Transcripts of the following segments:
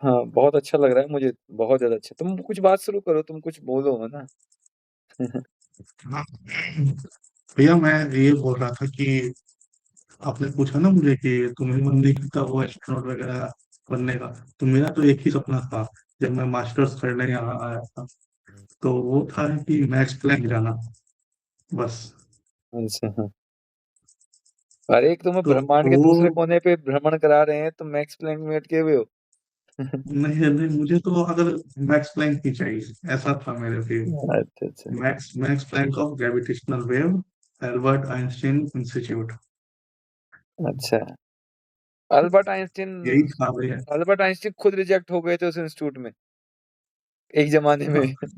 हाँ, बहुत अच्छा लग रहा है मुझे, बहुत ज़्यादा अच्छा। तुम कुछ बात शुरू करो, तुम कुछ बोलो, है ना? हाँ भैया, मैं ये बोल रहा था कि आपने पूछा ना मुझे कि तुम्हें मन नहीं करता वो एस्ट्रोनॉट वगैरह बनने का। तो मेरा तो एक ही सपना था जब मैं मास्टर्स करने यहाँ आया था। तो वो था कि मैक्स प्लैंक जाना, बस। अच्छा, हाँ। अरे एक तुम्हें ब्रह्मांड तो के वो दूसरे कोने पे भ्रमण करा रहे हैं, तुम मैक्स प्लैंक में अटके हुए हो। नहीं नहीं, मुझे तो अगर मैक्स प्लैंक ही चाहिए, ऐसा था मेरे फिर। अच्छा, अच्छा। Max max plank of gravitational wave, Albert Einstein institute. अच्छा, अल्बर्ट आइंस्टीन। यही था भैया। अल्बर्ट आइंस्टीन खुद रिजेक्ट हो गए थे उस इंस्टीट्यूट में, एक ज़माने में। हाँ।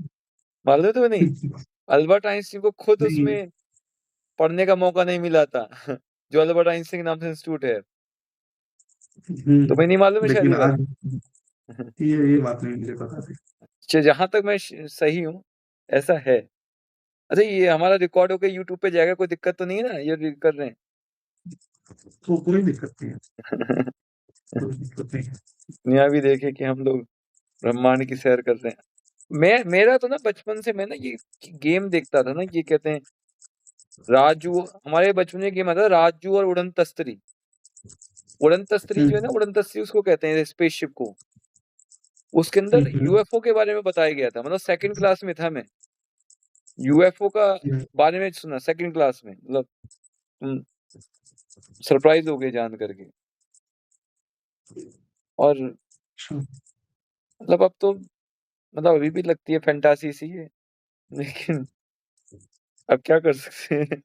मालूम है तुम्हें नहीं? अल्बर्ट आइंस्टीन को खुद नहीं। उसमें पढ़ने का मौका नहीं मिला था, जो अल्बर्ट आइंस्टीन के नाम से इंस्टीट्यूट है। तुम्हें नहीं मालूम है शायद लेकिन ये बात? आज ये बात नहीं मुझे पता थी। जहाँ तक मैं सही हूँ, ऐसा है। अच्छा, ये हमारा रिकॉर्ड होके यूट्यूब पे जाएगा, कोई दिक्कत तो नहीं है ना, ये कर रहे तो कोई दिक्कत नहीं है, हैं? कोई दिक्कत नहीं है। दुनिया भी देखे कि हम लोग ब्रह्मांड की सैर कर रहे हैं। मेरा तो ना बचपन से, मैं ना ये गेम देखता था ना, ये कहते हैं राजू, हमारे बचपन में गेम आता था राजू और उड़न तस्तरी। उड़न तस्तरी जो है ना, हम्म, उड़न तस्तरी उसको कहते हैं, स्पेसशिप को। उसके अंदर हम्म, यूएफओ के बारे में बताया गया था, मतलब सेकंड क्लास में था मैं। यूएफओ का हम्म, बारे में सुना सेकंड क्लास में, मतलब तुम सरप्राइज हो गए जान करके। और अच्छा। मतलब अब तो, मतलब अभी भी लगती है फैंटासी सी है, लेकिन अब क्या कर सकते हैं।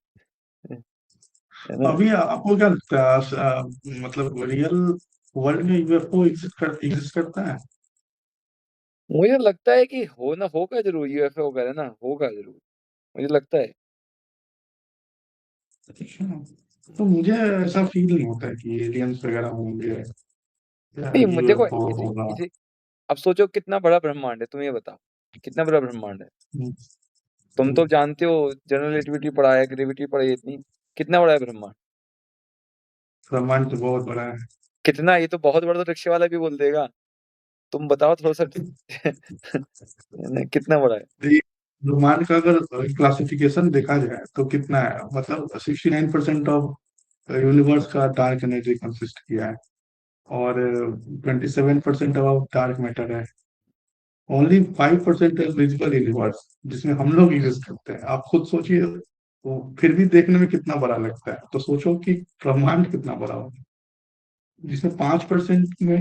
है ना? अभी आपको क्या लगता है, मतलब रियल वर्ल्ड में यूएफओ एग्जिस्ट करता है? मुझे लगता है कि होगा जरूर, यूएफओ वगैरह ना, होगा जरूर, मुझे लगता है। अच्छा। तो मुझे ऐसा फील नहीं होता है कि एलियंस वगैरह होंगे या नहीं देखो, यूएफओ इसे होगा। इसे अब सोचो कितना बड़ा ब्रह्मांड है, तुम ये बताओ, कितना बड़ा ब्रह्मांड है। हम्म, तुम तो हम्म, जानते हो, जनरल रिलेटिविटी पढ़ा है, ग्रेविटी पढ़ी है, इतनी कितना बड़ा है ब्रह्मांड? ब्रह्मांड तो बहुत बड़ा है। कितना, ये तो बहुत बड़ा तो रिक्शे वाला भी बोल देगा। तुम बताओ थोड़ा सा। कितना बड़ा है? ये ब्रह्मांड का अगर क्लासिफिकेशन देखा जाए तो कितना है, मतलब 69% ऑफ यूनिवर्स का डार्क एनर्जी कंसिस्ट किया है। और 27% ऑफ डार्क मैटर है। ओनली 5% है विजिबल यूनिवर्स, जिसमें हम लोग एग्जिस्ट करते हैं। आप खुद सोचिए, वो फिर भी देखने में कितना बड़ा लगता है। तो सोचो कि ब्रह्मांड कितना बड़ा होगा, जिसमें 5% में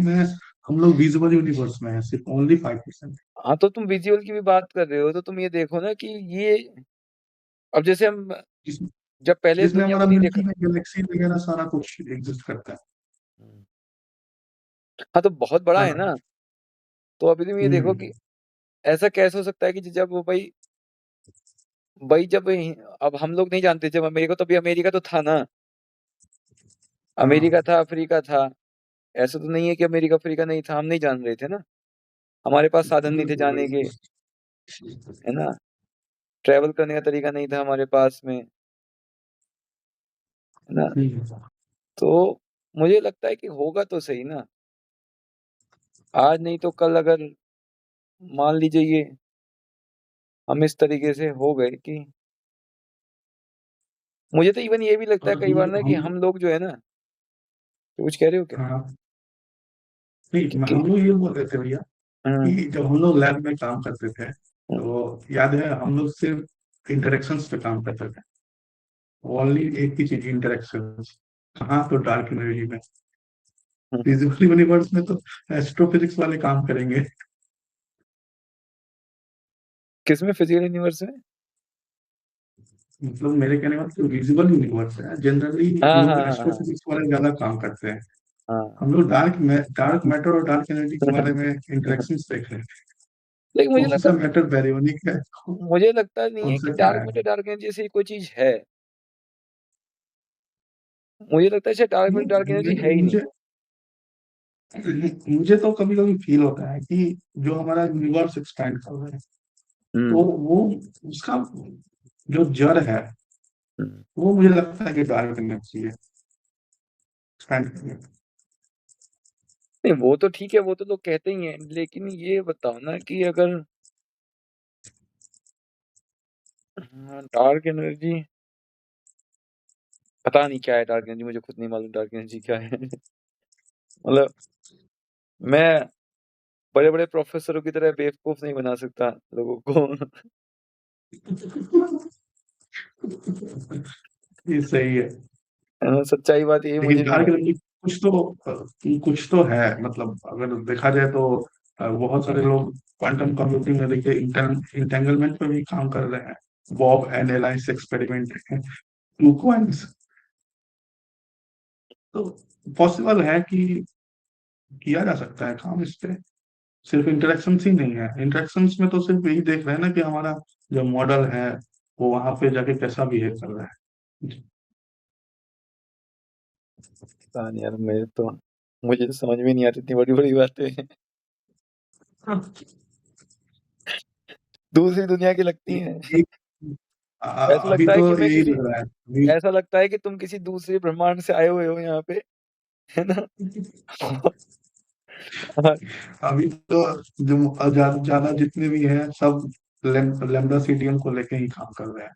हम लोग विजिबल यूनिवर्स में है, सिर्फ ओनली 5%। हाँ, तो तुम विजुअल की भी बात कर रहे हो, तो तुम ये देखो ना कि ये, अब जैसे हम जिसमें जब पहले जिसमें दुनिया को हमारा नहीं देखा। मिल्की वे गैलेक्सी वगैरह सारा कुछ एग्जिस्ट करता हाँ, तो बहुत बड़ा है है ना। ना। तो अभी तुम ये देखो हम्म। कि ऐसा कैसे हो सकता है कि जब वो भाई, जब अब हम लोग नहीं जानते, जब अमेरिका, तो अभी अमेरिका तो था ना, अमेरिका हाँ। था, अफ्रीका था। ऐसा तो नहीं है कि अमेरिका अफ्रीका नहीं था, हम नहीं जान रहे थे ना, हमारे पास साधन नहीं थे बिल्कुल जाने के, बिल्कुल। है ना? ट्रैवल करने का तरीका नहीं था हमारे पास में, है ना? हम्म। तो मुझे लगता है कि होगा तो सही ना, आज नहीं तो कल, अगर मान लीजिए ये हम इस तरीके से हो गए कि, मुझे तो इवन ये भी लगता है और कई बार ना कि हम। हम लोग जो है ना, कुछ कह रहे हो क्या? हाँ। नहीं, कि हम लोग ये बोल रहे थे भैया हाँ, कि जब हम लोग लैब में काम करते थे तो याद है हम लोग सिर्फ इंटरेक्शंस पे काम करते थे। ओनली एक ही चीज, इंटरेक्शन। कहाँ तो डार्क एनर्जी में। फिजिकल यूनिवर्स में तो एस्ट्रोफिजिक्स वाले काम करेंगे। किसमें, फिजिकल यूनिवर्स में? मतलब मेरे कहने का जो विजिबल यूनिवर्स है, जनरली हाँ, लोग हाँ, हाँ, हाँ, एस्ट्रोफिजिक्स वाले ज्यादा काम करते हैं। हाँ। हम लोग डार्क मैटर और डार्क एनर्जी के बारे में इंटरेक्शंस देख रहे हैं। लेकिन मुझे कौन लगता सा मैटर बैरियोनिक है, मुझे लगता नहीं कौन है कि सा क्या डार्क है। मैटर डार्क एनर्जी जैसी कोई चीज है। मुझे लगता है शायद डार्क मैटर डार्क एनर्जी है ही नहीं। मुझे मुझे तो कभी कभी फील होता है कि जो हमारा यूनिवर्स एक्सपैंड कर रहा है, तो हम्म, वो उसका जो जड़ है, हम्म। वो मुझे लगता है कि डार्क एनर्जी है, एक्सपैंड करने नहीं वो तो ठीक है, वो तो लोग कहते ही हैं, लेकिन ये बताओ ना कि अगर डार्क एनर्जी, पता नहीं क्या है डार्क एनर्जी, मुझे खुद नहीं मालूम डार्क एनर्जी क्या है। मतलब मैं बड़े बड़े प्रोफेसरों की तरह बेवकूफ नहीं बना सकता लोगों को। ये सही है। सच्चाई बात यही, मुझे लेकिन नहीं डार्क मालूम। एनर्जी कुछ तो है, मतलब अगर देखा जाए तो बहुत सारे लोग क्वांटम कंप्यूटिंग में देखिए इंटेंगलमेंट पे भी काम कर रहे हैं। बॉब एंड एलाइंस एक्सपेरिमेंट है, टू क्वांट्स। तो पॉसिबल है कि किया जा सकता है काम इस पे। सिर्फ इंटरेक्शंस ही नहीं है, इंटरेक्शंस में तो सिर्फ यही देख रहे हैं ना कि हमारा जो मॉडल है वो वहां पे जाके कैसा बिहेव कर रहा है। पता नहीं यार, मुझे तो समझ में नहीं आती इतनी बड़ी बड़ी बातें। दूसरी दुनिया की लगती हैं। एक ऐसा अभी लगता है तो कि मैं यही किसी लग रहा है अभी। ऐसा लगता है कि तुम किसी दूसरे ब्रह्मांड से आए हुए हो यहाँ पे, है ना। हाँ, अभी तो जो ज्यादा जितने भी हैं सब लैम्डा सीडीएम को लेके ही काम कर रहे हैं।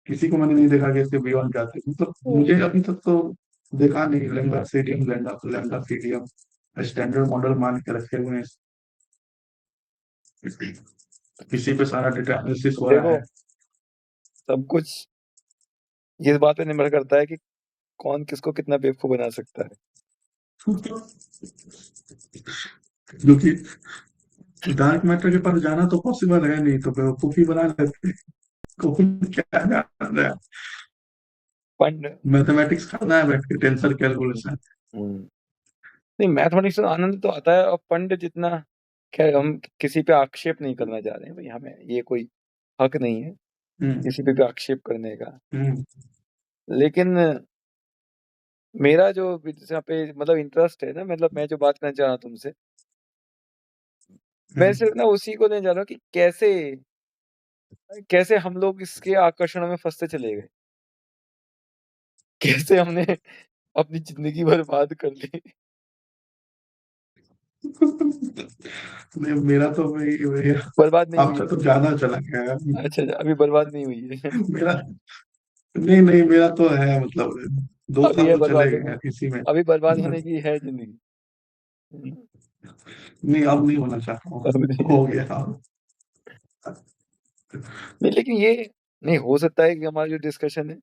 किसी को मैंने नहीं देखा कि इसके बियॉन्ड जाते, मतलब मुझे अभी तक तो देखा नहीं। Lambda CDM, lambda lambda CDM standard model मान के रखे हुए हैं। किसी पे सारा डेटा एनालिसिस हो रहा देखो है। सब कुछ इस बात पे निर्भर करता है कि कौन किसको कितना बेवकूफ बना सकता है। जो कि डार्क मैटर के पास जाना तो पॉसिबल है नहीं, तो बेवकूफी बना लेते हैं। कौन क्या जान रहा है। फंड। मैथमेटिक्स करना है बैठ के, टेंसर कैलकुलेशन। हम्म, नहीं मैथमेटिक्स में आनंद तो आता है, और फंड जितना, खैर हम किसी पे आक्षेप नहीं करना चाह रहे हैं भाई, हमें ये कोई हक नहीं है हम्म किसी पे भी आक्षेप करने का। हम्म लेकिन मेरा जो यहाँ पे मतलब इंटरेस्ट है ना, मतलब मैं जो बात करना चाह रहा हूँ तुमसे, मैं हम्म। सिर्फ ना उसी को नहीं जा रहा हूँ कि कैसे कैसे हम लोग इसके आकर्षण में फंसते चले गए, कैसे हमने अपनी जिंदगी बर्बाद कर ली। नहीं, मेरा तो मेरा बर्बाद नहीं हुई आपसे है। तो ज्यादा चला गया है। अच्छा अच्छा, अभी बर्बाद नहीं हुई है। मेरा नहीं नहीं, मेरा तो है, मतलब दो अभी साल है तो चले बर्बाद, गए हैं इसी में। अभी बर्बाद होने की है जिंदगी। नहीं, अब नहीं होना चाहता हूँ। अब नहीं, हो गया अब। नहीं लेकिन ये नहीं हो सकता है कि हमारा जो डिस्कशन है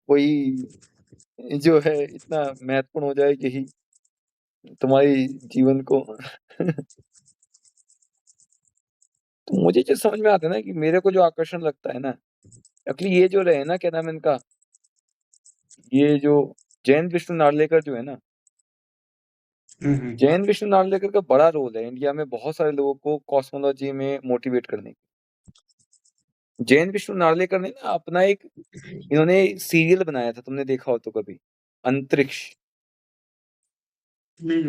वही जो है इतना महत्वपूर्ण हो जाए, यही तुम्हारी जीवन को। तो मुझे जो समझ में आता है ना, कि मेरे को जो आकर्षण लगता है ना, एक्चुअली ये जो रहे ना, क्या नाम है इनका, ये जो जैन विष्णु नार्लेकर जो है ना, हम्म जैन विष्णु नार्लेकर का बड़ा रोल है इंडिया में बहुत सारे लोगों को कॉस्मोलॉजी में मोटिवेट करने की। जैन विष्णु नार्लेकर ने ना अपना एक, इन्होंने सीरियल बनाया था, तुमने देखा हो तो कभी, अंतरिक्ष। नहीं,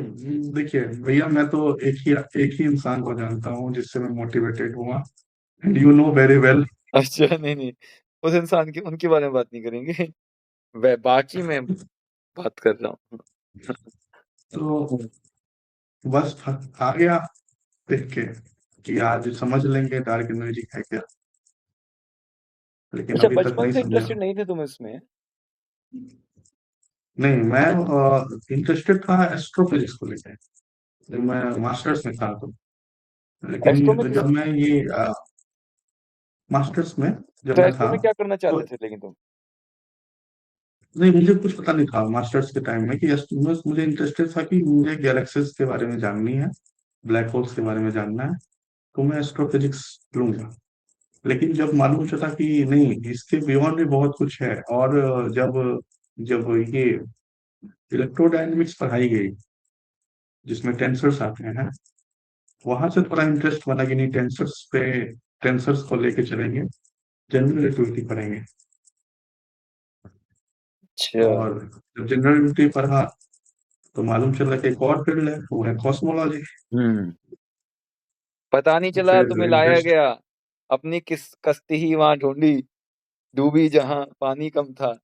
देखिए भैया, मैं तो एक ही इंसान को जानता हूँ जिससे मैं मोटिवेटेड हुआ, and you know very well. अच्छा नहीं नहीं, उस इंसान की उनके बारे में बात नहीं करेंगे। वह बाकी मैं बात कर रहा हूँ। तो बस आ गया देख के कि आज समझ लेंगे डार्क एनर्जी है क्या, लेकिन अच्छा, अभी तक बचपन नहीं से समझा। इंटरेस्टेड नहीं थे तुम इसमें? नहीं, मैं इंटरेस्टेड था एस्ट्रोफिजिक्स को लेकर जब मैं मास्टर्स में था तो। एस्ट्रो में लेकिन क्यों? जब मैं ये मास्टर्स में जब तो मैं एस्ट्रो था में क्या करना तो, चाहते थे लेकिन तुम? नहीं मुझे कुछ पता नहीं था मास्टर्स के टाइम में कि मुझे इंटरेस्टेड था कि मुझे गैलेक्सीज के बारे में जाननी है, ब्लैक होल्स के बारे में जानना है, तो मैं एस्ट्रोफिजिक्स लूंगा। लेकिन जब मालूम चला कि नहीं, इसके बियॉन्ड भी बहुत कुछ है, और जब जब ये इलेक्ट्रोडायनेमिक्स पढ़ाई गई जिसमें टेंसर्स आते हैं, वहां से थोड़ा इंटरेस्ट बना कि नहीं, टेंसर्स को लेके चलेंगे, जनरल रिलेटिविटी पढ़ेंगे। अच्छा। और जब जनरल रिलेटिविटी पढ़ा तो मालूम चला कि एक और फील्ड है, वो है कॉस्मोलॉजी। हम्म, पता नहीं चला फिर तुम्हें लाया इंटरेस्ट गया, अपनी किस कश्ती ही वहां ढूंढी, डूबी जहां पानी कम था,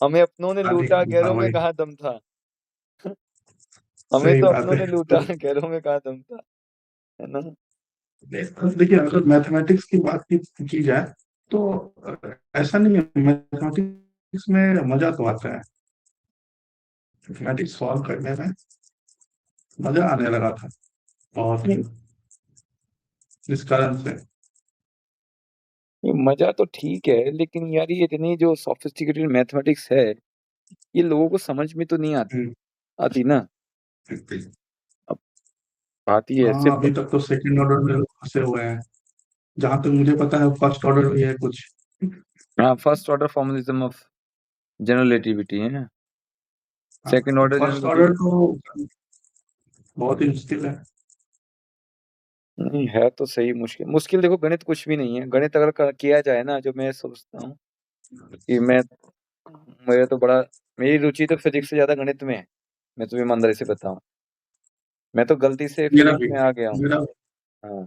हमें अपनों ने आगे लूटा था गैरों में वही। कहाँ दम था। हमें सही तो बात अपनों है। ने लूटा, तो घरों में कहाँ दम था, है ना। देखिए, अगर मैथमेटिक्स की बात की जाए तो ऐसा नहीं है, मैथमेटिक्स में मजा तो आता है, मैथमेटिक्स सॉल्व करने में मजा आने लगा था, और नहीं, इस कारण से ये मजा तो ठीक है, लेकिन यार ये इतनी जो सोफिस्टिकेटेड मैथमेटिक्स है, ये लोगों को समझ में तो नहीं आती हम्म, आती ना। अब बात ये है हाँ, सिर्फ। अभी तक तो सेकंड ऑर्डर में फंसे हुए हैं, जहां तक मुझे पता है फर्स्ट ऑर्डर भी है कुछ। हाँ, first order formalism of general relativity है ना, second order first general. Order तो बहुत ही मुश्किल है। नहीं है तो सही, मुश्किल मुश्किल देखो, गणित कुछ भी नहीं है। गणित अगर किया जाए ना, जो मैं सोचता हूँ कि मेरा तो बड़ा, मेरी रुचि तो फिजिक्स से ज्यादा गणित में है। मैं तुम्हें ईमानदारी से बताऊं, मैं तो गलती से मेरा फिजिक्स भी में आ गया हूँ। मेरा हाँ,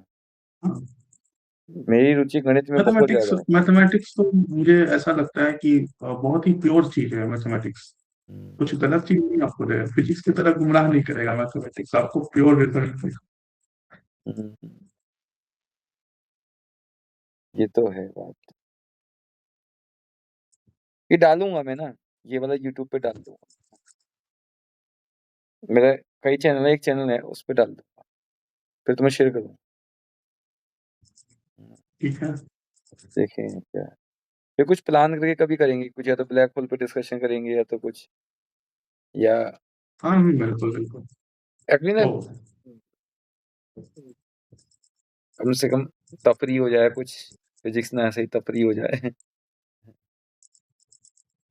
हाँ, मेरी रुचि गणित में बहुत मैथमेटिक्स ज्यादा है। मैथमेटिक्स तो मुझे ऐसा लगता है कि बहुत ही प्योर चीज है मैथमेटिक्स। हम्म, कुछ गलत चीज नहीं आपको दे, फिजिक्स की तरह गुमराह नहीं करेगा मैथमेटिक्स, आपको प्योर रिजल्ट देगा। हम्म, ये तो है बात। ये डालूंगा मैं ना, ये वाला यूट्यूब पे डाल दूंगा। मेरा कई चैनल है, एक चैनल है उस पे डाल दूंगा, फिर तुम्हें शेयर करूंगा। ठीक है। देखें क्या, फिर कुछ प्लान करके कभी करेंगे कुछ, या तो ब्लैक होल पे डिस्कशन करेंगे, या तो कुछ, या हाँ, बिल्कुल बिल्कुल। एक्चुअली ना, तो कम से कम तफरी हो जाए कुछ, फिजिक्स ना ऐसे ही तफरी हो जाए।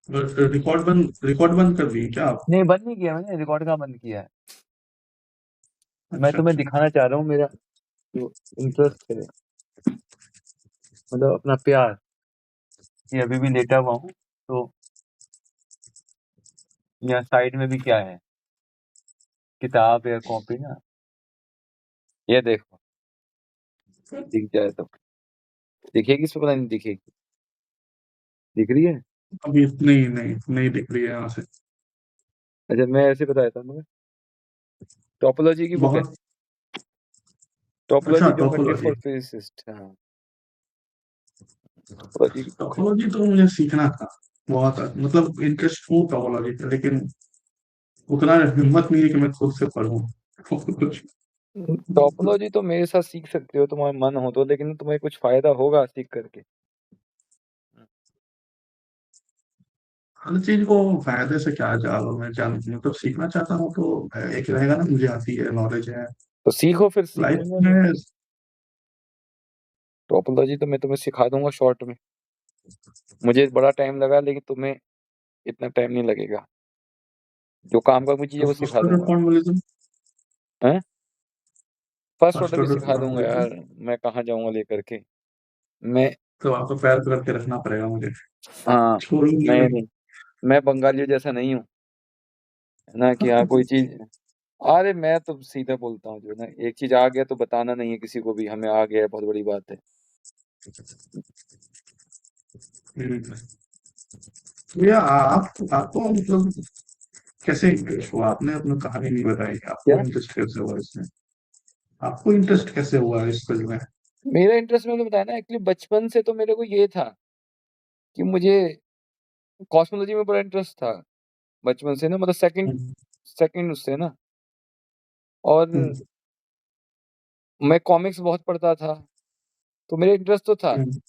रिकॉर्ड बंद कर दी क्या आप? नहीं, बंद नहीं किया मैंने, रिकॉर्ड कहाँ बंद किया है। मैं अच्छा तुम्हें अच्छा। दिखाना चाह रहा हूँ मेरा जो इंटरेस्ट है, मतलब अपना प्यार, कि अभी भी लेटा हुआ हूँ तो यहाँ साइड में भी क्या है, किताब या कॉपी ना, ये देखो, दिख जाए तो दिखेगी, इसमें पता नहीं दिखेगी, दिख रही है। अभी नहीं नहीं नहीं दिख रही है यहाँ से। अच्छा, मैं ऐसे बताया था मगर, टोपोलॉजी की बुक है, बहुत अच्छा, topology geometry topology. For physicist. हाँ, टोपोलॉजी की बुक है। टोपोलॉजी तो मुझे सीखना था बहुत, मतलब इंटरेस्ट हूँ टोपोलॉजी का, लेकिन उतना हिम्मत नहीं है कि मैं खुद से पढ़ूं कुछ। टोपोलॉजी तो मेरे साथ सीख सकते हो, तुम्हारा मन हो तो, लेकिन तुम्हें कुछ फायदा होगा सीख करके। हर चीज को फायदे से क्या जाओ, मैं जान मतलब सीखना चाहता हूँ तो एक रहेगा ना, मुझे आती है, नॉलेज है तो सीखो, फिर लाइफ सीखूंगा मैं। में। टोपोलॉजी तो मैं तुम्हें सिखा दूंगा शॉर्ट में। मुझे बड़ा टाइम लगा, लेकिन तुम्हें इतना टाइम नहीं लगेगा। जो काम का मुझे चीज़ है तो वो फर्स्ट सिखा ऑर्डर दूंगा। फॉर्मुलिज्म हैं, फर्स्ट ऑर्डर फर्स्ट भी ऑर्डर सिखा दूंगा फॉर्मुलिज्म यार। मैं कहाँ जाऊंगा लेकर के। मैं, तो आपको पैर पकड़ के रखना पड़ेगा मुझे, हाँ, छोड़ूंगी नहीं नहीं। नहीं, मैं बंगालियों जैसा नहीं हूँ, है ना, कि हाँ कोई चीज, अरे मैं तो सीधा बोलता हूँ, जो है ना, एक चीज आ गया तो बताना नहीं है किसी को भी, हमें आ गया है, बहुत बड़ी बात है। हम्म। भैया आप आपको मतलब कैसे इंटरेस्ट हुआ, आपने अपना कहानी नहीं बताई, आपको क्या, इंटरेस्ट कैसे हुआ इसमें, आपको इंटरेस्ट कैसे हुआ इस फील्ड में? मेरा इंटरेस्ट मैंने बताया ना, एक्चुअली बचपन से तो मेरे को ये था कि मुझे कॉस्मोलॉजी में बड़ा इंटरेस्ट था, बचपन से ना, मतलब सेकंड हम्म, सेकंड उससे ना। और हम्म, मैं कॉमिक्स बहुत पढ़ता था, तो मेरा इंटरेस्ट तो था। हम्म,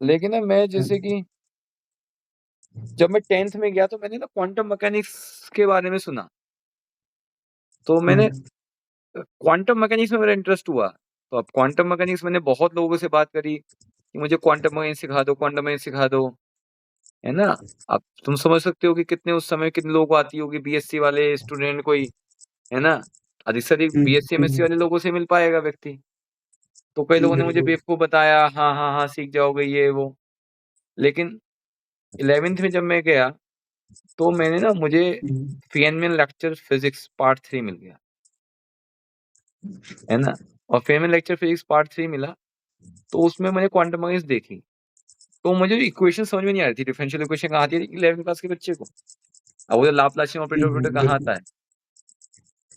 लेकिन ना मैं जैसे हम्म, कि, जब मैं 10th में गया तो मैंने ना क्वांटम मैकेनिक्स के बारे में सुना, तो मैंने हम्म, क्वांटम मैकेनिक्स में मेरा इंटरेस्ट हुआ। तो अब क्वांटम मैकेनिक्स, मैंने बहुत लोगों से बात करी कि मुझे क्वांटम मैकेनिक्स सिखा दो, क्वांटम मैकेनिक्स सिखा दो, है ना। अब तुम समझ सकते हो कि कितने उस समय कितने लोगों को आती होगी, बीएससी वाले स्टूडेंट कोई, है ना। अधिक से अधिक हम्म, बीएससी एमएससी वाले लोगों से मिल पाएगा व्यक्ति। तो कई लोगों ने मुझे बिल्कुल। बेवकूफ बताया, हाँ हाँ हाँ सीख जाओगे ये वो। लेकिन 11th में जब मैं गया, तो मैंने ना, मुझे हम्म, फेनमैन लेक्चर फिजिक्स पार्ट 3 मिल गया, है ना। और फेनमैन लेक्चर फिजिक्स पार्ट 3 मिला, तो उसमें मैंने क्वांटम मैकेनिक्स देखी। तो मुझे इक्वेशन समझ में नहीं आ रही थी, डिफरेंशियल इक्वेशन कहाँ आती है 11th क्लास के बच्चे को। अब वो लाप्लासियन ऑपरेटर ऑपरेटर कहाँ बिल्कुल। आता है।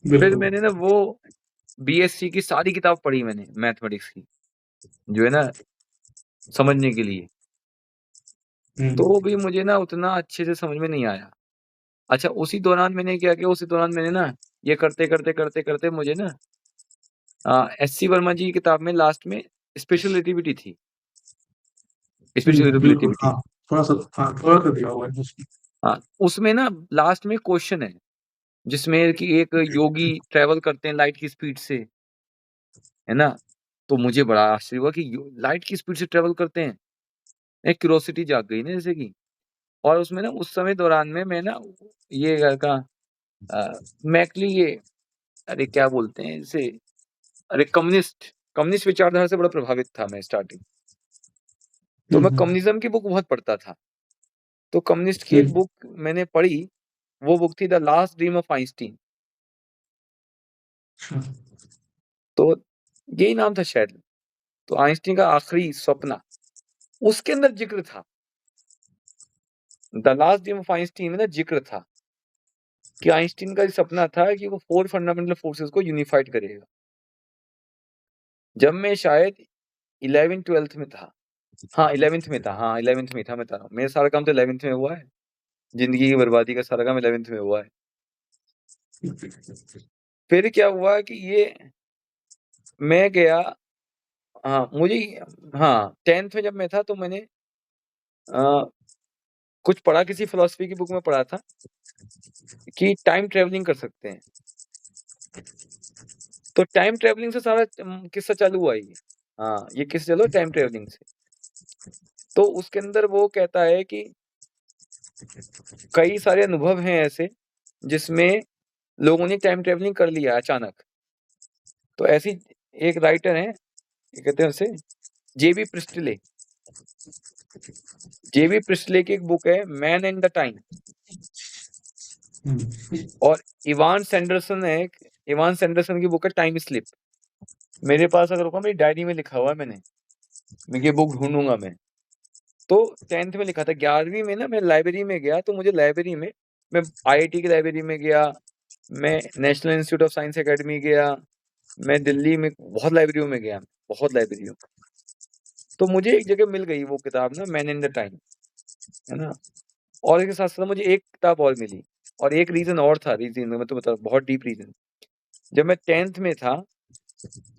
फिर बिल्कुल। मैंने ना वो बीएससी की सारी किताब पढ़ी मैंने मैथमेटिक्स की, जो है ना समझने के लिए। तो भी मुझे ना उतना अच्छे से समझ में नहीं आया। अच्छा, उसी दौरान मैंने क्या किया, उसी दौरान मैंने ना ये करते मुझे ना एससी वर्मा जी की किताब में लास्ट में स्पेशल रिलेटिविटी थी। स्पेशल बिल्कुल, रिलेटिविटी। हाँ, थोड़ा सा दिया हुआ है उसमें। हाँ, उसमें ना लास्ट में क्वेश्चन है, जिसमें कि एक योगी ट्रैवल करते हैं लाइट की स्पीड से, है ना? तो मुझे बड़ा आश्चर्य हुआ कि लाइट की स्पीड से ट्रैवल करते हैं। एक क्यूरोसिटी जाग गई ना जैसे कि। और उसमें ना उस समय दौरान में मैं ना ये का मैकली ये, अरे क्या बोलते हैं इसे, अरे कम्युनिस्ट विचारधारा से बड़ा प्रभावित था मैं स्टार्टिंग। तो मैं कम्युनिज्म की बुक बहुत पढ़ता था। तो कम्युनिस्ट की एक बुक मैंने पढ़ी, वो बुक थी the last dream of Einstein. तो यही नाम था शायद। तो आइंस्टीन का आखिरी सपना, उसके अंदर जिक्र था। The last dream of Einstein में ना जिक्र था कि आइंस्टीन का सपना था कि वो 4 फंडामेंटल फोर्सेस को यूनिफाइड करेगा। जब मैं शायद 11th-12th में था, हाँ 11th में था, हाँ 11th में था, मैं बता रहा हूँ। मेरा सारा काम तो 11th में हुआ है। जिंदगी की बर्बादी का सारा काम 11th में हुआ है। फिर क्या हुआ कि ये मैं गया, हाँ मुझे, हाँ 10th में जब मैं था तो मैंने कुछ पढ़ा, किसी फिलोसफी की बुक में पढ़ा था कि टाइम ट्रेवलिंग कर सकते हैं। तो टाइम ट्रेवलिंग से सारा किस्सा चालू हुआ ये। हाँ, ये किस्सा चलो टाइम ट्रेवलिंग से। तो उसके अंदर वो कहता है कि कई सारे अनुभव हैं ऐसे जिसमें लोगों ने टाइम ट्रेवलिंग कर लिया अचानक। तो ऐसी एक राइटर है, क्या कहते हैं उसे, जेबी प्रिस्टले। जेबी प्रिस्टले की एक बुक है मैन एंड द टाइम। और इवान सैंडरसन है, इवान सैंडरसन की बुक है टाइम स्लिप। मेरे पास अगर होगा, मेरी डायरी में लिखा हुआ है मैंने, मैं ये बुक ढूंढूंगा मैं। तो 10th में लिखा था। 11वीं में ना मैं लाइब्रेरी में गया, तो मुझे लाइब्रेरी में, मैं आईआईटी की लाइब्रेरी में गया, मैं national institute of science academy गया, मैं दिल्ली में बहुत लाइब्रेरियों में गया, बहुत लाइब्रेरियों। तो मुझे एक जगह मिल गई वो किताब ना, मैन इन द टाइम, है ना। और इसके साथ साथ मुझे एक किताब और मिली, और एक रीजन और था, रीजन मैं तो बता, बहुत डीप रीजन। जब मैं 10th में था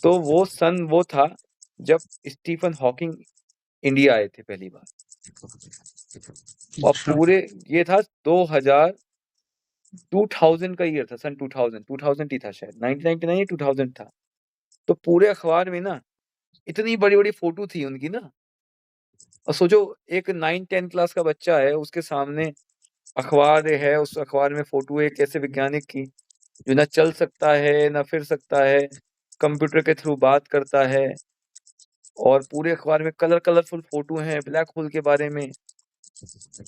तो वो सन वो था जब स्टीफन हॉकिंग इंडिया आए थे पहली बार। और पूरे ये था 2000 का ईयर था, सन 2000 ही था शायद, 1999 या 2000 था। तो पूरे अखबार में ना इतनी बड़ी बड़ी फोटो थी उनकी ना। और सोचो, एक 9-10 क्लास का बच्चा है, उसके सामने अखबार है, उस अखबार में फोटो है एक ऐसे वैज्ञानिक की जो ना चल सकता है ना फिर सकता है, कंप्यूटर के थ्रू बात करता है, और पूरे अखबार में कलरफुल फोटो हैं ब्लैक होल के बारे में,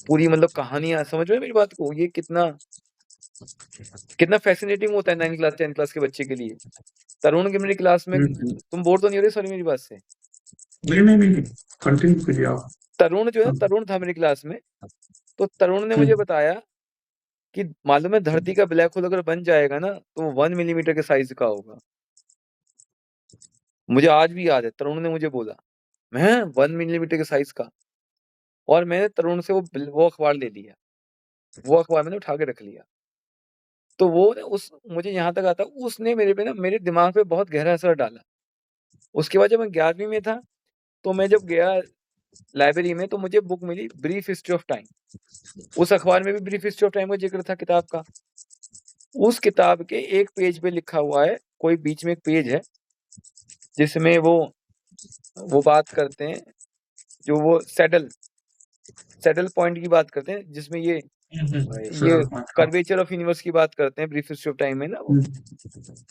पूरी मतलब कहानियां। समझ में मेरी बात को, ये कितना कितना फैसिनेटिंग होता है 9 क्लास 10 क्लास के बच्चे के लिए। तरुण की मेरी क्लास में, तुम बोर तो नहीं हो रहे सॉरी मेरी बात से? नहीं नहीं नहीं, कंटिन्यू करिए आप। तरुण जो है, तरुण था मेरी क्लास में। तो तरुण ने मुझे बताया कि मालूम है, धरती का ब्लैक होल अगर बन जाएगा ना तो वो 1 मिलीमीटर के साइज का होगा। मुझे आज भी याद है, तरुण ने मुझे बोला, मैं 1 मिलीमीटर के साइज का। और मैंने तरुण से वो अखबार ले लिया, वो अखबार मैंने उठा के रख लिया। तो वो ना उस मुझे यहाँ तक आता, उसने मेरे पे ना, मेरे दिमाग पे बहुत गहरा असर डाला। उसके बाद जब मैं 11वीं में था, तो मैं जब गया लाइब्रेरी में, तो मुझे बुक मिली ब्रीफ हिस्ट्री ऑफ टाइम। उस अखबार में भी ब्रीफ हिस्ट्री ऑफ टाइम का जिक्र था किताब का। उस किताब के एक पेज पे लिखा हुआ है, कोई बीच में एक पेज है जिसमें वो बात करते हैं, जो वो सैडल पॉइंट की बात करते हैं, जिसमें ये कर्वेचर ऑफ यूनिवर्स की बात करते हैं ब्रीफ हिस्ट्री ऑफ टाइम में ना वो।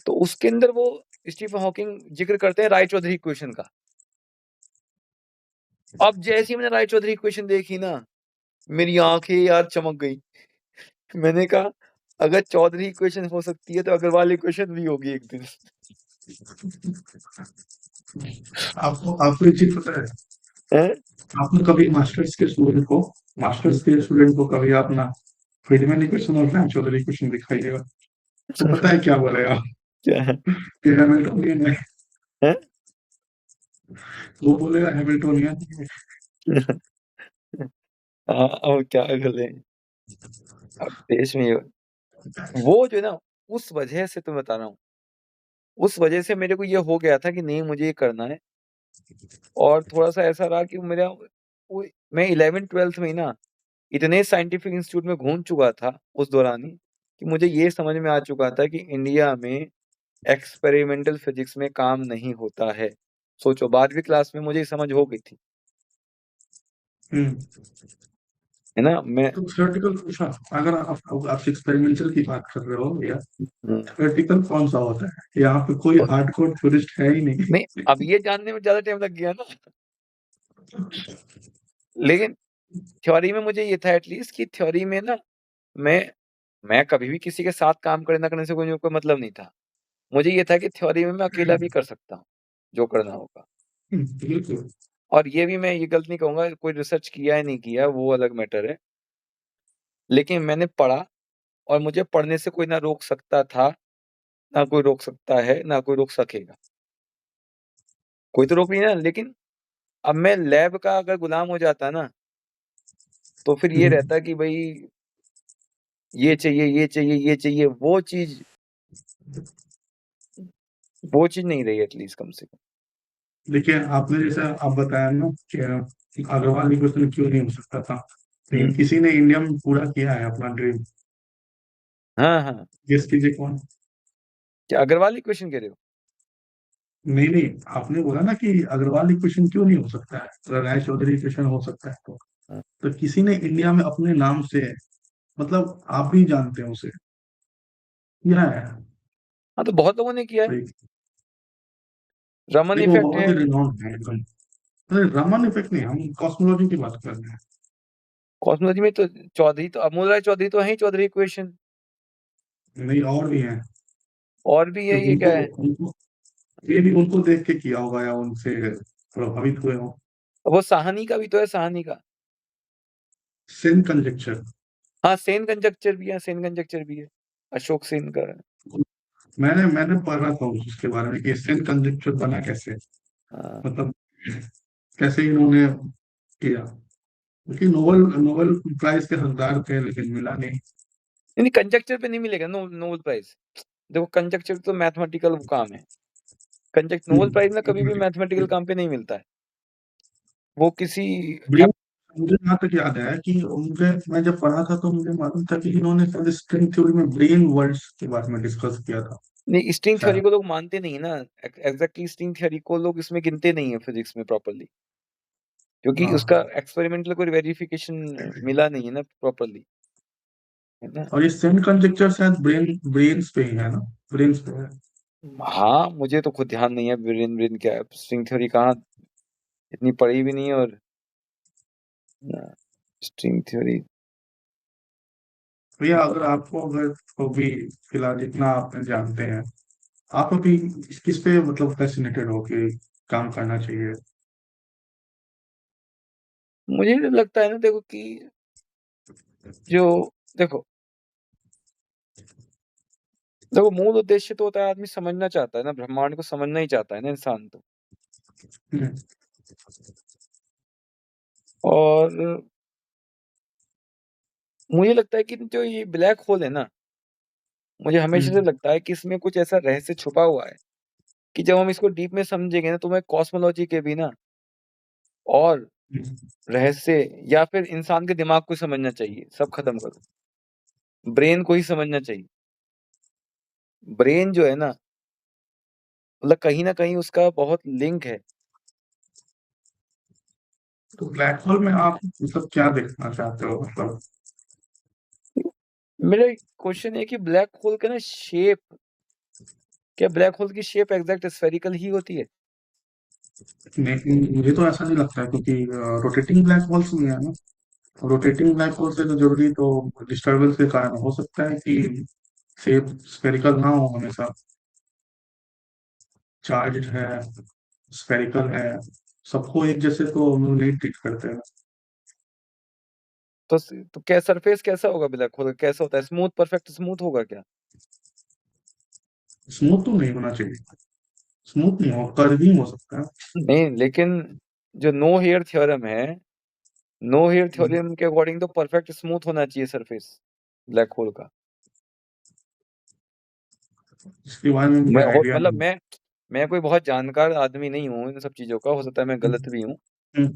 तो उसके अंदर वो स्टीफन हॉकिंग जिक्र करते हैं राय चौधरी इक्वेशन का। अब जैसे ही मैंने राय चौधरी इक्वेशन देखी ना, मेरी आंखें यार चमक गई। मैंने कहा, अगर चौधरी इक्वेशन हो सकती है तो अग्रवाल इक्वेशन भी होगी एक दिन। आपको एक चीज पता है, हैं? आपने कभी मास्टर्स के स्टूडेंट को कभी आप ना फ्रीडमैन इक्वेशन और रैम चौधरी इक्वेशन दिखाइएगा। तो पता है क्या बोलेगा क्या है? कि हैमिल्टोनियन है। हैं? वो बोलेगा हैमिल्टोनियन है। हाँ, अब क्या कर लें, अब देश में वो जो है ना, उस वजह से तो बता रहा हूँ, उस वजह से मेरे को ये हो गया था कि नहीं मुझे ये करना है। और थोड़ा-सा ऐसा रहा कि मेरा वो मैं 11th-12th में ही ना इतने साइंटिफिक इंस्टीट्यूट में घूम चुका था उस दौरान ही, कि मुझे ये समझ में आ चुका था कि इंडिया में एक्सपेरिमेंटल फिजिक्स में काम नहीं होता है। सोचो 12वीं क्लास में मुझे ये समझ हो गई थी, हम्म। है ना? मैं तो थ्योरेटिकल पूछा, अगर आप एक्सपेरिमेंटल की बात कर रहे हो या हुँ, थ्योरेटिकल कौन सा होता है? यहाँ पे कोई तो हार्डकोर थ्योरिस्ट है ही नहीं, नहीं। अब ये जानने में ज़्यादा टाइम लग गया ना। लेकिन थ्योरी में मुझे ये था एटलीस्ट कि थ्योरी में ना मैं मैं कभी भी किसी के साथ काम करे ना करने से कोई मतलब नहीं था। मुझे ये था कि थ्योरी में मैं अकेला भी कर सकता हूँ, जो करना होगा। बिल्कुल। और ये भी मैं ये गलत नहीं कहूँगा, कोई रिसर्च किया है नहीं किया वो अलग मैटर है। लेकिन मैंने पढ़ा और मुझे पढ़ने से कोई ना रोक सकता था, ना कोई रोक सकता है, ना कोई रोक सकेगा। कोई तो रोक नहीं ना, लेकिन अब मैं लैब का अगर गुलाम हो जाता ना, तो फिर ये रहता कि भई ये चाहिए, ये चाहिए, ये चाहिए, वो चीज़ नहीं रही एटलीस्ट कम से कम। देखिए, आपने जैसा आप बताया ना कि अग्रवाल इक्वेशन क्यों नहीं हो सकता था, लेकिन हुँ। किसी ने इंडिया में पूरा किया है अपना ड्रीम। हाँ, हाँ। गेस कीजिए कौन? क्या अग्रवाल इक्वेशन कह रहे हो? नहीं नहीं, आपने बोला ना कि अग्रवाल इक्वेशन क्यों नहीं हो सकता है, तो राय चौधरी इक्वेशन हो सकता है। हाँ। तो किसी ने इंडिया में अपने नाम से, मतलब आप भी जानते हैं उसे, किया है। हाँ, तो बहुत लोगों ने किया है। भाई, रमन देखो वो इफ़ेक्ट बहुत है। ही रिनाउंड है एकदम। अरे रमन इफेक्ट नहीं, हम कॉस्मोलॉजी की बात कर रहे हैं। कॉस्मोलॉजी में तो चौधरी तो अमोल राय चौधरी तो हैं ही, चौधरी इक्वेशन। नहीं, और भी हैं। और भी है, तो ये उनको क्या है? उनको ये भी उनको देख के किया होगा या उनसे प्रभावित हुए हो। वो साहनी का भी तो है, साहनी का। सेन कंजेक्चर। हाँ, सेन कंजक्चर भी है, सेन कंजक्चर भी है। अशोक सेन का है। मैंने मैंने पढ़ा था उसके बारे में कि सेन कंजेक्चर बना कैसे, हाँ। मतलब कैसे इन्होंने किया, क्योंकि नोबेल नोबेल प्राइज के हकदार थे लेकिन मिला नहीं। नहीं, कंजक्चर पे नहीं मिलेगा नोबेल प्राइज़। देखो कंजक्चर तो मैथमेटिकल वो काम है। नोबेल प्राइज़ ना कभी भी मैथमेटिकल काम पे नहीं मिलता है। वो किसी ब्रेन, एप मुझे जहाँ तक याद है कि मुझे, मैं जब पढ़ा था तो मुझे मालूम था कि इन्होंने शायद स्ट्रिंग थ्योरी में ब्रेन वर्ड्स के बारे में डिस्कस किया था नहीं, स्ट्रिंग थ्योरी शायद। को लोग मानते नहीं है ना। एग्ज़ैक्टली स्ट्रिंग थ्योरी को लोग इसमें गिनते नहीं है फिज़िक्स में प्रॉपर्ली। क्योंकि उसका हाँ, एक्सपेरिमेंटल कोई वेरिफिकेशन मिला नहीं है ना प्रॉपर्ली, है ना? और ये सेन कंजेक्चर शायद ब्रेन्स पे ही है ना, ब्रेन्स पे है। हाँ, मुझे तो खुद ध्यान नहीं है ब्रेन ब्रेन क्या है, स्ट्रिंग थ्योरी कहाँ इतनी पढ़ी भी नहीं है। और स्ट्रिंग थ्योरी भैया, अगर आपको, अगर को भी फिलहाल जितना आप जानते हैं, आप अभी किस पे मतलब फैसिनेटेड हो कि काम करना चाहिए? मुझे तो लगता है ना, देखो कि जो देखो देखो मूल उद्देश्य तो होता है, आदमी समझना चाहता है ना, ब्रह्मांड को समझना ही चाहता है ना इंसान तो। हम्म, और मुझे लगता है कि जो ये ब्लैक होल है ना, मुझे हमेशा से हम्म, लगता है कि इसमें कुछ ऐसा रहस्य छुपा हुआ है कि जब हम इसको डीप में समझेंगे ना, तो हमें कॉस्मोलॉजी के भी ना और हम्म। रहस्य, या फिर इंसान के दिमाग को समझना चाहिए, सब खत्म करो, ब्रेन को ही समझना चाहिए। ब्रेन जो है ना, मतलब कहीं ना कहीं उसका बहुत लिंक है। तो ब्लैक होल में आप मतलब क्या देखना चाहते हो, मतलब? मेरा क्वेश्चन है कि ब्लैक होल का ना शेप, क्या ब्लैक होल की शेप एग्जैक्ट स्फेरिकल ही होती है? नहीं, मुझे तो ऐसा नहीं लगता है, क्योंकि रोटेटिंग ब्लैक होल्स भी है ना। रोटेटिंग ब्लैक होल से तो जरूरी तो डिस्टरबेंस के कारण हो सकता है कि शेप स्फेरिकल ना हो हमेशा, चार्ज है, स्फेरिकल है, सबको एक जैसे तो हम लोग नहीं ट्रीट करते हैं। तो क्या सरफेस कैसा होगा ब्लैक होल का, कैसा होता है, स्मूथ, परफेक्ट स्मूथ होगा क्या? स्मूथ तो नहीं होना चाहिए, स्मूथ नहीं हो, कर्विंग हो सकता है। नहीं, लेकिन जो नो हेयर थ्योरम है, नो हेयर हम्म, थ्योरम के अकॉर्डिंग तो परफेक्ट स्मूथ होना चाहिए सरफेस ब्लैक होल का। इसके बारे में मुझे आइडिया मतलब नहीं। मैं कोई बहुत जानकार आदमी नहीं हूँ इन सब चीजों का, हो सकता है मैं गलत भी हूँ, हम्म,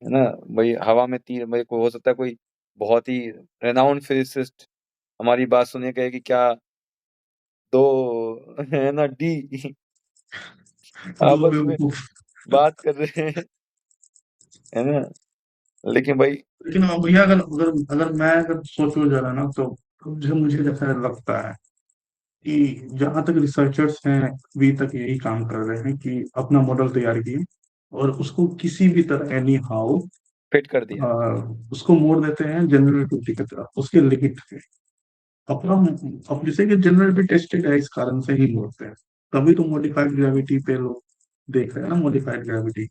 है ना। भाई हवा में तीर, भाई को हो सकता है कोई बहुत ही रेनाउंड फिजिसिस्ट हमारी बात सुने कहे कि क्या दो है ना डी दो आपस में बेवकूफ। बात कर रहे हैं, है ना। लेकिन भाई लेकिन अब भैया, अगर अगर अगर मैं अगर सोचूं जरा ना, तो मुझे मुझे जैसा लगता है कि जहां तक रिसर्चर्स हैं अभी तक यही काम कर रहे हैं कि अपना मॉडल तैयार किए और उसको किसी भी तरह एनी हाउ फिट कर दिया। उसको मोड़ देते हैं जनरल रिलेटिविटी की तरफ, उसके लिमिट पे। अपना, अब जैसे कि जनरल रिलेटिविटी टेस्टेड है, इस कारण से ही मोड़ते हैं। तभी तो मॉडिफाइड ग्रेविटी पे लोग देख रहे हैं ना, मॉडिफाइड ग्रेविटी।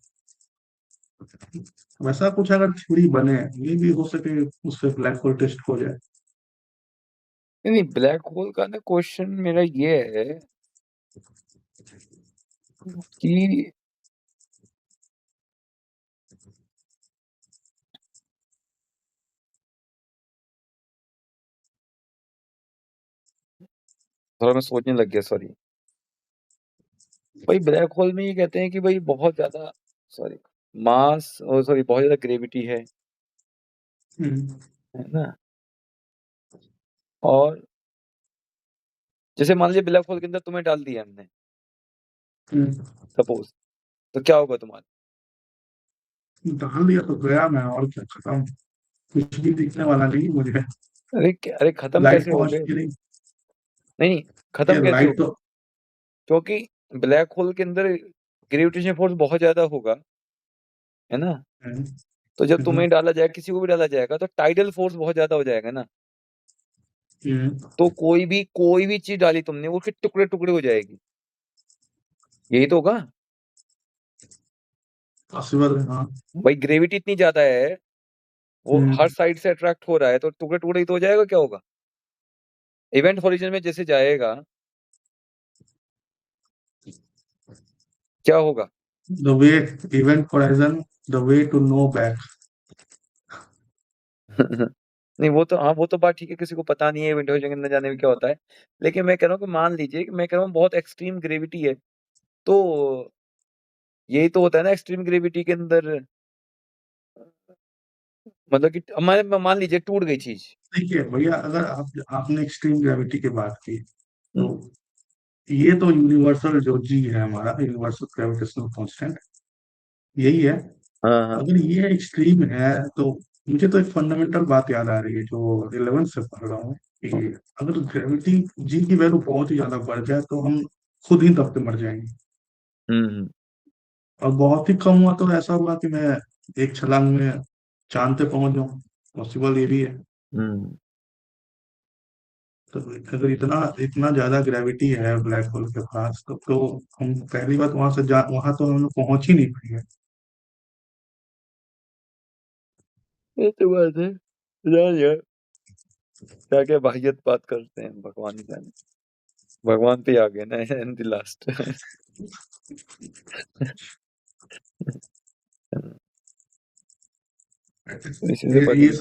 वैसा कुछ अगर थ्योरी बने, ये भी हो सके उससे ब्लैक होल टेस्ट हो जाए। नहीं नहीं, ब्लैक होल का ना क्वेश्चन मेरा ये है कि थोड़ा मैं सोचने लग गया, सॉरी। भाई ब्लैक होल में ये कहते हैं कि भाई बहुत ज्यादा, सॉरी, मास और सॉरी बहुत ज्यादा ग्रेविटी हम्म, है ना। और जैसे मान लीजिए ब्लैक होल के अंदर तुम्हें डाल दिया हमने, हम्म। सपोज, तो क्या होगा तुम्हारा? डाल दिया तो गया मैं, और क्या, खत्म। कुछ भी दिखने वाला नहीं मुझे। अरे खत्म लाइट कैसे हो पहुंच गए? की नहीं। नहीं नहीं, ये खत्म कैसे लाइट होगे? तो। क्योंकि ब्लैक होल के अंदर ग्रेविटेशन फोर्स बहुत ज्यादा होगा, है ना। हम्म, तो जब हम्म, तुम्हें डाला जाएगा, किसी को भी डाला जाएगा, तो टाइडल फोर्स बहुत ज्यादा हो जाएगा ना। हम्म, तो कोई भी चीज डाली तुमने, वो फिर टुकड़े टुकड़े हो जाएगी। यही तो होगा। पॉसिबल है, हाँ। भाई ग्रेविटी इतनी ज्यादा है, वो हम्म, हर साइड से अट्रैक्ट हो रहा है, तो टुकड़े टुकड़े ही तो हो जाएगा, क्या होगा? इवेंट हॉरिजन में जैसे जाएगा, क्या होगा? The way, event horizon, the way to no back. नहीं वो तो, हाँ वो तो बात ठीक है, किसी को पता नहीं है विंडोज के अंदर जाने में क्या होता है। लेकिन मैं कह रहा हूँ कि मान लीजिए कि मैं कह रहा हूँ बहुत एक्सट्रीम ग्रेविटी है, तो यही तो होता है ना एक्सट्रीम ग्रेविटी के अंदर, मतलब कि मान लीजिए टूट गई चीज। देखिए भैया, अगर आपने एक्सट्रीम ग्रेविटी की बात की, तो हम्म, ये तो यूनिवर्सल जो जी है हमारा, यूनिवर्सल ग्रेविटेशनल कांस्टेंट, यही है। हाँ हाँ। अगर ये एक्सट्रीम है, तो मुझे तो एक फंडामेंटल बात याद आ रही है जो 11th से पढ़ रहा हूँ, कि अगर ग्रेविटी जी की वैल्यू बहुत ही ज्यादा बढ़ जाए तो हम खुद ही दब के मर जाएंगे। हम्म। और बहुत ही कम हुआ तो ऐसा हुआ कि मैं एक छलांग में चांद पे पहुंच जाऊं, पॉसिबल ये भी है। हम्म। तो अगर इतना इतना ज्यादा ग्रेविटी है ब्लैक होल के पास, तो हम पहली बात वहां से जा, वहां तो हम लोग पहुंच ही नहीं पाएंगे। ये तो बात है यार, क्या क्या वाहियत बात करते हैं, भगवान ही जाने। भगवान पे आ गए ना इन द लास्ट। इसी से पता ये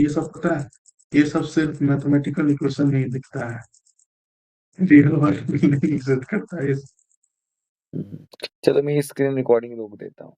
सब पता है, ये सब सिर्फ मैथमेटिकल इक्वेशन में ही दिखता है, रियल वर्ल्ड में नहीं एग्जिस्ट करता है। चलो मैं स्क्रीन रिकॉर्डिंग रोक देता हूँ।